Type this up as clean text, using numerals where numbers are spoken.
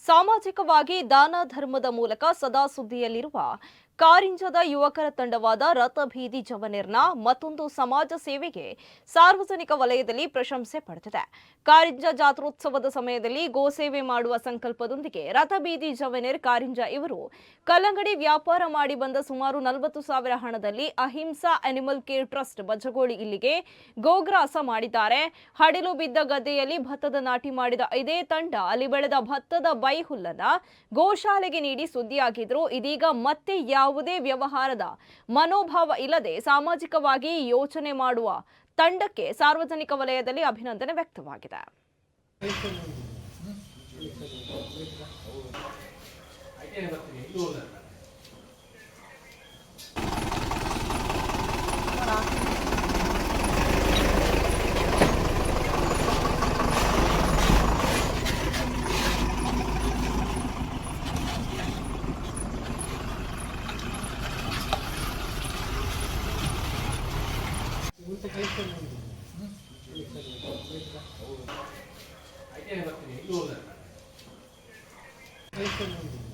ಸಾಮಾಜಿಕವಾಗಿ ದಾನ ಧರ್ಮದ ಮೂಲಕ ಸದಾ ಸುದ್ದಿಯಲ್ಲಿರುವ ಕಾರಿಂಜದ ಯುವಕರ ತಂಡವಾದ ರಥಬೀದಿ ಜವನೇರ್ನ ಮತ್ತೊಂದು ಸಮಾಜ ಸೇವೆಗೆ ಸಾರ್ವಜನಿಕ ವಲಯದಲ್ಲಿ ಪ್ರಶಂಸೆ ಪಡೆದಿದೆ. ಕಾರಿಂಜ ಜಾತ್ರೋತ್ಸವದ ಸಮಯದಲ್ಲಿ ಗೋಸೇವೆ ಮಾಡುವ ಸಂಕಲ್ಪದೊಂದಿಗೆ ರಥಬೀದಿ ಜವನೇರ್ ಕಾರಿಂಜ ಇವರು ಕಲ್ಲಂಗಡಿ ವ್ಯಾಪಾರ ಮಾಡಿ ಬಂದ ಸುಮಾರು 40,000 ಹಣದಲ್ಲಿ ಅಹಿಂಸಾ ಅನಿಮಲ್ ಕೇರ್ ಟ್ರಸ್ಟ್ ಬಜಗೋಳಿ ಇಲ್ಲಿಗೆ ಗೋಗ್ರಾಸ ಮಾಡಿದ್ದಾರೆ. ಹಡಿಲು ಬಿದ್ದ ಗದ್ದೆಯಲ್ಲಿ ಭತ್ತದ ನಾಟಿ ಮಾಡಿದ ಇದೇ ತಂಡ ಅಲ್ಲಿ ಬೆಳೆದ ಭತ್ತದ ಬೈಹುಲ್ಲನ್ನ ಗೋಶಾಲೆಗೆ ನೀಡಿ ಸುದ್ದಿಯಾಗಿದ್ರು. ಇದೀಗ ಮತ್ತೆ ಯಾವುದೇ ವ್ಯವಹಾರದ ಮನೋಭಾವ ಇಲ್ಲದೆ ಸಾಮಾಜಿಕವಾಗಿ ಯೋಚನೆ ಮಾಡುವ ತಂಡಕ್ಕೆ ಸಾರ್ವಜನಿಕ ವಲಯದಲ್ಲಿ ಅಭಿನಂದನೆ ವ್ಯಕ್ತವಾಗಿದೆ. I